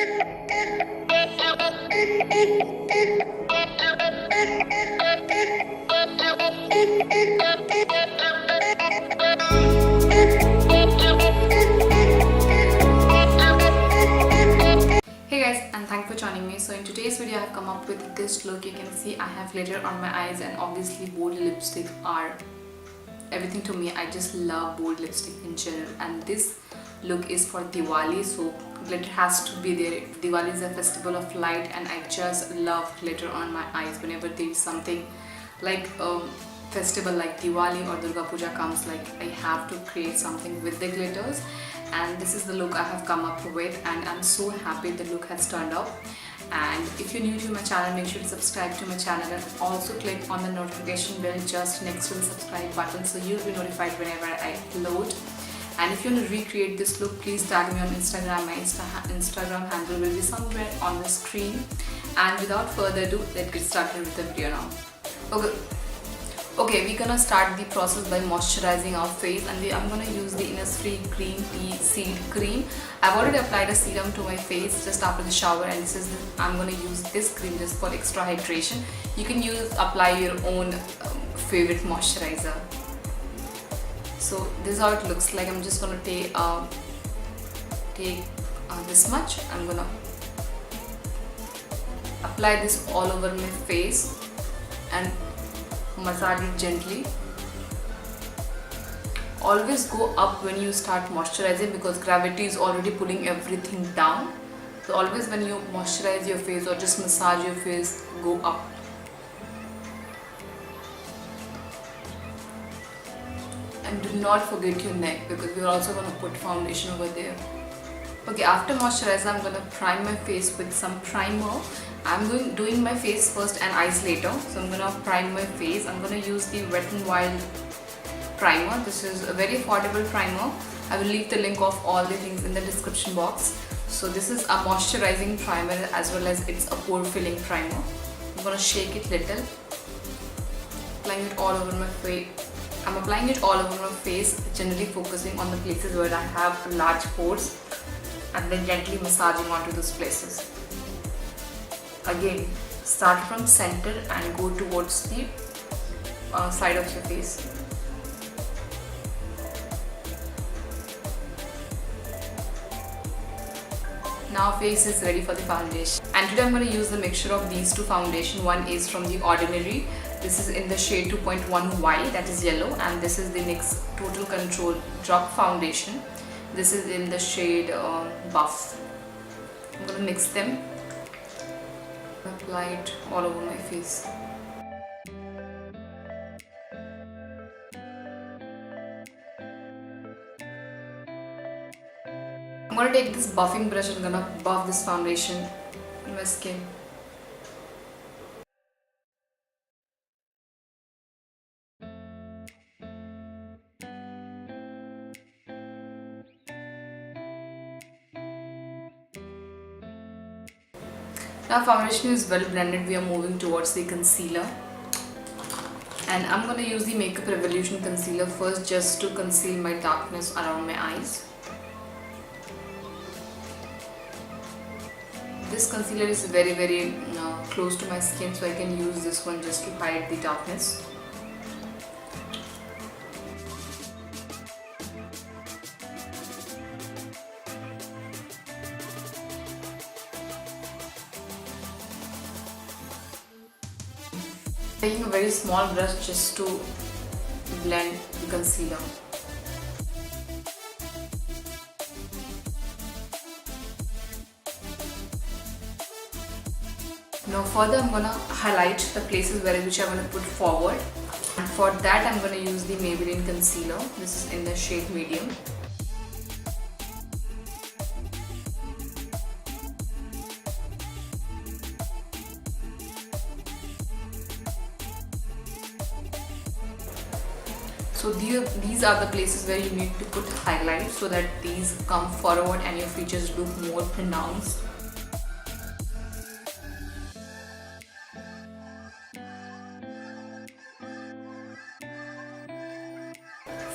Hey guys, and thanks for joining me. So in today's video I have come up with this look. You can see I have glitter on my eyes, and obviously bold lipstick are everything to me. I just love bold lipstick in general, and this look is for Diwali, so glitter has to be there. Diwali is a festival of light, and I just love glitter on my eyes. Whenever there is something like a festival like Diwali or Durga Puja comes, like I have to create something with the glitters, and this is the look I have come up with, and I'm so happy the look has turned out. And if you're new to my channel, make sure to subscribe to my channel and also click on the notification bell just next to the subscribe button, so you'll be notified whenever I upload. And if you want to recreate this look, please tag me on Instagram. My Instagram handle will be somewhere on the screen. And without further ado, let's get started with the video now. Okay, we're gonna start the process by moisturizing our face, and I'm gonna use the Innisfree Green Tea Seed Cream. I've already applied a serum to my face just after the shower, and I'm gonna use this cream just for extra hydration. You can apply your own favorite moisturizer. So this is how it looks like. I'm just gonna take this much. I'm gonna apply this all over my face and massage it gently. Always go up when you start moisturizing, because gravity is already pulling everything down. So always when you moisturize your face or just massage your face, go up. And do not forget your neck, because we're also going to put foundation over there. Okay, after moisturizer, I'm going to prime my face with some primer. I'm doing my face first and eyes later. So I'm going to prime my face. I'm going to use the Wet n Wild primer. This is a very affordable primer. I will leave the link of all the things in the description box. So this is a moisturizing primer as well as it's a pore filling primer. I'm going to shake it little. Applying it all over my face. I'm applying it all over my face, generally focusing on the places where I have large pores, and then gently massaging onto those places. Again, start from center and go towards the side of your face. Now face is ready for the foundation, and today I'm going to use the mixture of these two foundations. One is from the Ordinary. This is in the shade 2.1Y, that is yellow, and this is the NYX Total Control Drop Foundation. This is in the shade Buff. I'm going to mix them. Apply it all over my face. I'm going to take this buffing brush and I'm going to buff this foundation in my skin. Now foundation is well blended, we are moving towards the concealer. And I'm going to use the Makeup Revolution concealer first, just to conceal my darkness around my eyes. This concealer is very close to my skin, so I can use this one just to hide the darkness. Taking a very small brush just to blend the concealer. Now further I'm going to highlight the places which I'm going to put forward, and for that I'm going to use the Maybelline concealer. This is in the shade Medium. So these are the places where you need to put highlight, so that these come forward and your features look more pronounced.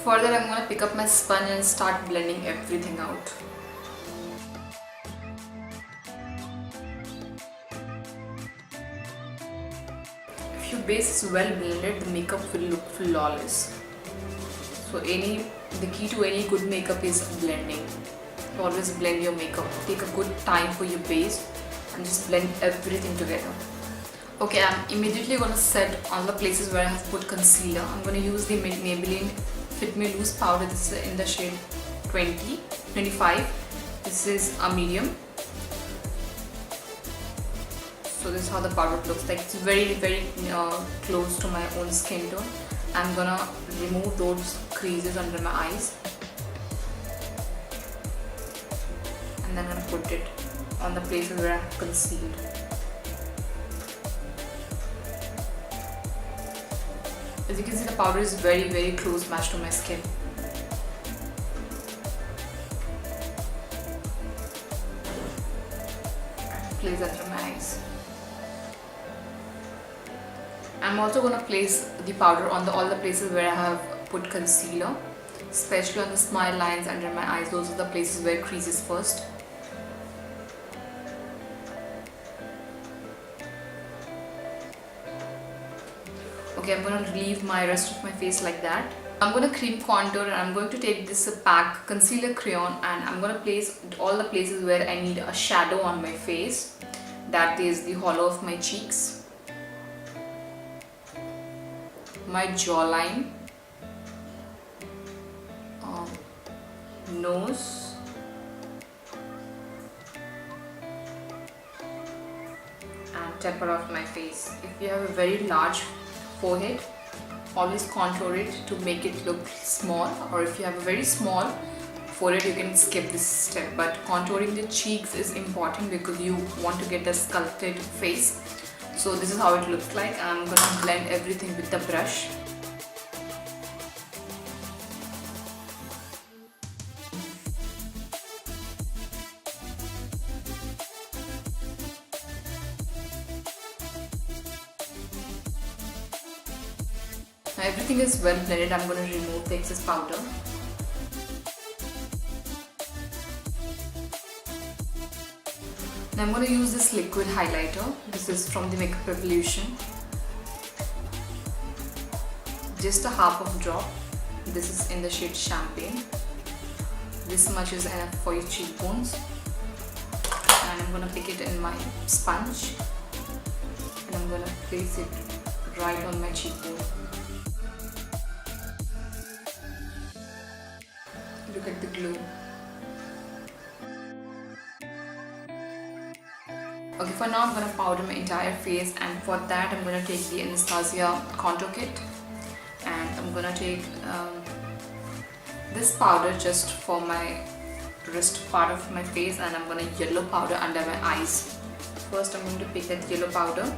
Further, I'm going to pick up my sponge and start blending everything out. if your base is well blended, the makeup will look flawless. So the key to any good makeup is blending. So always blend your makeup. Take a good time for your base and just blend everything together. Okay, I'm immediately going to set all the places where I have put concealer. I'm going to use the Maybelline Fit Me Loose powder. This is in the shade 25. This is a medium. So this is how the powder looks like. It's very close to my own skin tone. I'm gonna remove those creases under my eyes and then I'm gonna put it on the places where I have concealed. As you can see, the powder is very close match to my skin. Place under my eyes. I'm also going to place the powder on all the places where I have put concealer, especially on the smile lines under my eyes. Those are the places where creases first. Okay, I'm going to leave my rest of my face like that. I'm going to cream contour and I'm going to take this pack concealer crayon and I'm going to place all the places where I need a shadow on my face. That is the hollow of my cheeks, my jawline, nose, and temple of my face. If you have a very large forehead, always contour it to make it look small, or if you have a very small forehead, you can skip this step. But contouring the cheeks is important because you want to get a sculpted face. So this is how it looks like. I'm going to blend everything with the brush. Now everything is well blended. I'm going to remove the excess powder. Now I'm going to use this liquid highlighter. This is from the Makeup Revolution. Just a half of drop. This is in the shade Champagne. This much is enough for your cheekbones. And I'm going to pick it in my sponge. And I'm going to place it right on my cheekbone. Look at the glow. Okay, for now I'm going to powder my entire face, and for that I'm going to take the Anastasia contour kit and I'm going to take this powder just for my wrist part of my face, and I'm going to yellow powder under my eyes. First I'm going to pick that yellow powder.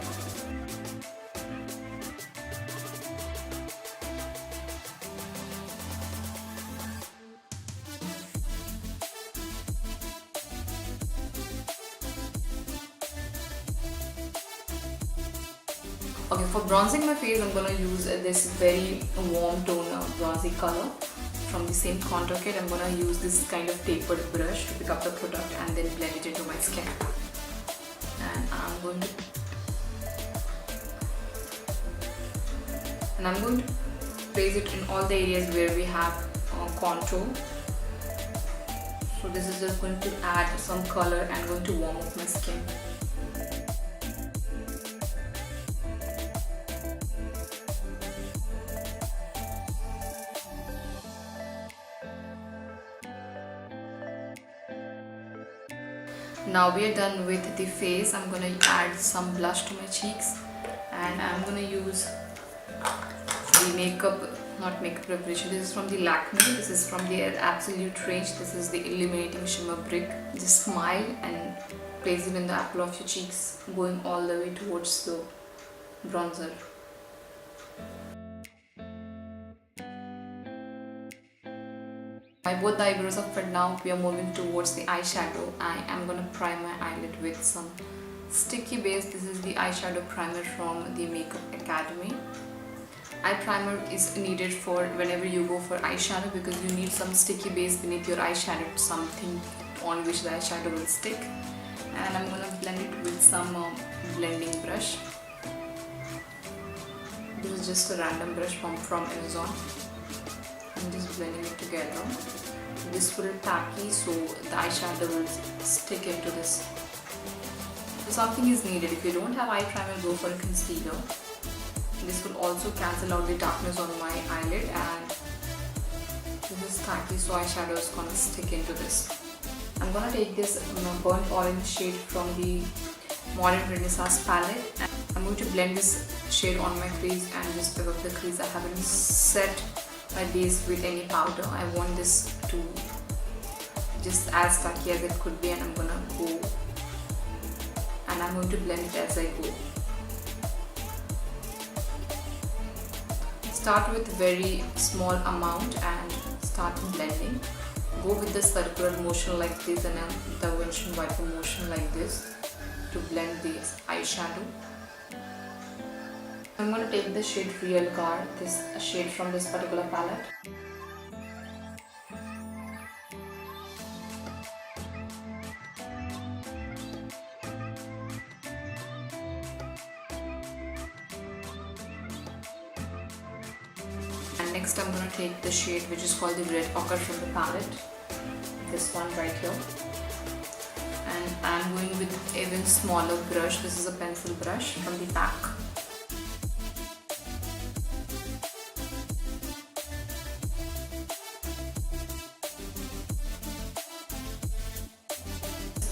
Okay, for bronzing my face, I'm going to use this very warm tone bronzy color from the same contour kit. I'm going to use this kind of tapered brush to pick up the product and then blend it into my skin. And I'm going to place it in all the areas where we have contour. So this is just going to add some color and going to warm up my skin. Now we are done with the face. I'm going to add some blush to my cheeks, and I'm going to use the not makeup Revolution. This is from the Lakme. This is from the Absolute range. This is the Illuminating Shimmer Brick. Just smile and place it in the apple of your cheeks, going all the way towards the bronzer. Both the eyebrows are filled. Now we are moving towards the eyeshadow. I am going to prime my eyelid with some sticky base. This is the eyeshadow primer from the Makeup Academy. Eye primer is needed for whenever you go for eyeshadow, because you need some sticky base beneath your eyeshadow, something on which the eyeshadow will stick. And I'm going to blend it with some blending brush. is just a random brush from Amazon. I'm just blending it together. This will tacky, so the eyeshadow will stick into this. So something is needed. If you don't have eye primer, go for a concealer. This will also cancel out the darkness on my eyelid, and this is tacky, so eyeshadow is gonna stick into this. I'm gonna take this burnt orange shade from the Modern Renaissance palette, and I'm going to blend this shade on my crease and just above the crease. I haven't set my base with any powder. I want this to just as tacky as it could be, and I'm going to blend it as I go. Start with very small amount and start blending. Go with the circular motion like this and the windshield wiper motion like this to blend this eyeshadow. I'm going to take the shade Real Guard, this shade from this particular palette. And next I'm going to take the shade which is called the Red Ochre from the palette, this one right here. And I'm going with even smaller brush. This is a pencil brush from the pack.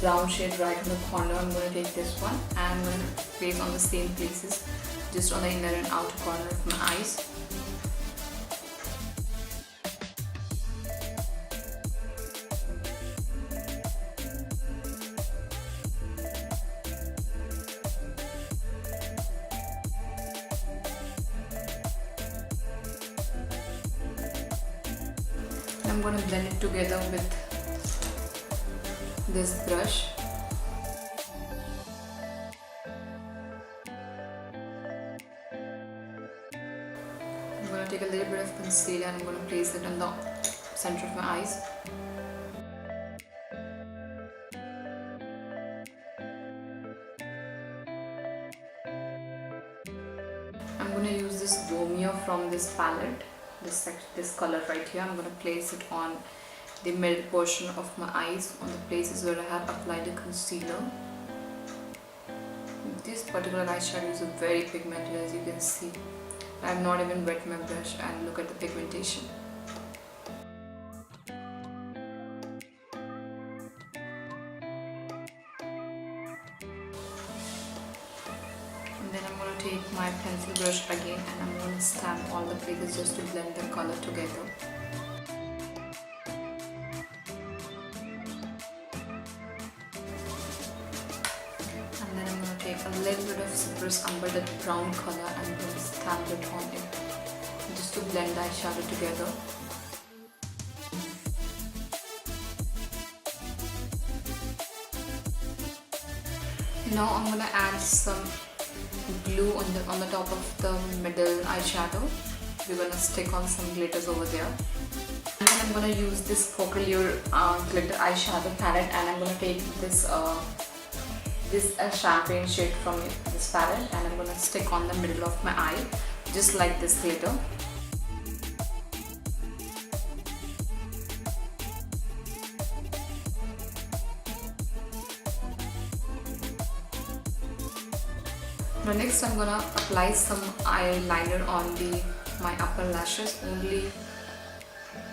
Brown shade right in the corner. I'm going to take this one and I'm going to place on the same places, just on the inner and outer corner of my eyes. I'm going to blend it together with this brush. I'm going to take a little bit of concealer and I'm going to place it on the center of my eyes. I'm going to use this Romeo from this palette, this color right here. I'm going to place it on the middle portion of my eyes, on the places where I have applied a concealer. This particular eyeshadow is very pigmented, as you can see. I have not even wet my brush and look at the pigmentation. And then I'm going to take my pencil brush again and I'm going to stamp all the places just to blend the color together. A little bit of citrus amber, that brown color, and I'm going to stamp it on it just to blend the eyeshadow together. Now I'm going to add some glue on the top of the middle eyeshadow. We're going to stick on some glitters over there. And then I'm going to use this Focallure glitter eyeshadow palette, and I'm going to take this champagne shade from this palette and I'm going to stick on the middle of my eye just like this glitter. Now next I'm going to apply some eyeliner on my upper lashes. Only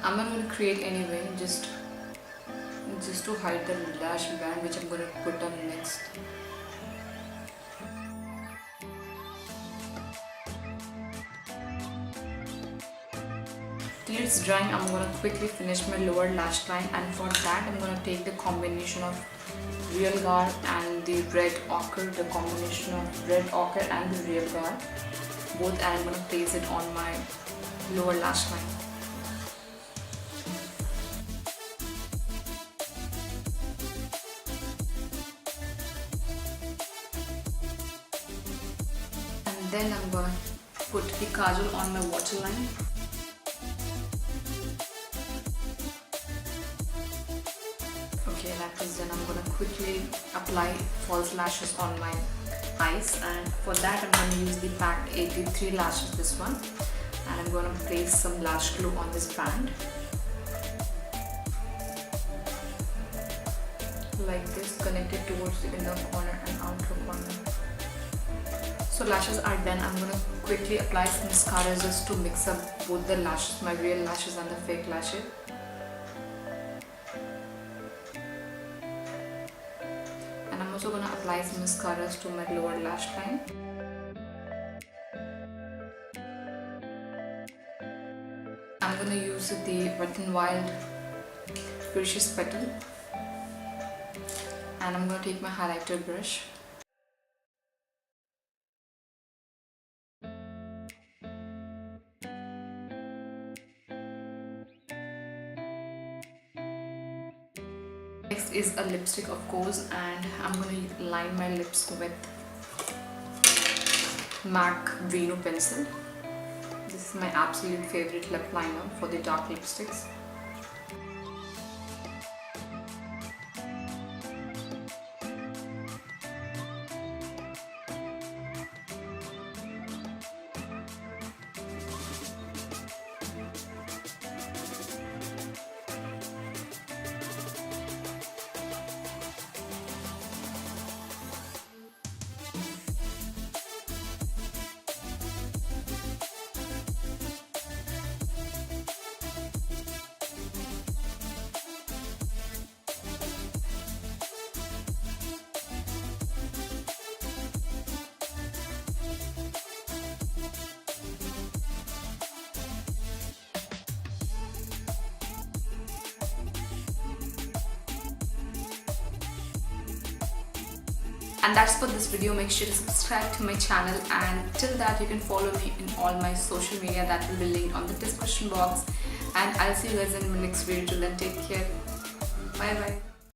I'm not going to create anyway, just to hide the lash band which I'm going to put on next. Till it's drying, I'm going to quickly finish my lower lash line, and for that I'm going to take the combination of Real Guard and the Red Ochre, the combination of Red Ochre and the Real Guard both, and I'm going to place it on my lower lash line. Then I'm going to put the kajal on my waterline. Okay, that is done. I'm going to quickly apply false lashes on my eyes, and for that I'm going to use the packed 83 lashes, this one, and I'm going to place some lash glue on this band like this, connected towards the inner corner and outer corner. So lashes are done. I'm going to quickly apply some mascara just to mix up both the lashes, my real lashes and the fake lashes. And I'm also going to apply some mascaras to my lower lash line. I'm going to use the Wet n Wild Precious Petal, and I'm going to take my highlighter brush. Next is a lipstick, of course, and I'm going to line my lips with MAC Vino pencil. This is my absolute favorite lip liner for the dark lipsticks. And that's for this video. Make sure to subscribe to my channel, and till that you can follow me in all my social media that will be linked on the description box, and I'll see you guys in my next video. Till then, take care. Bye bye.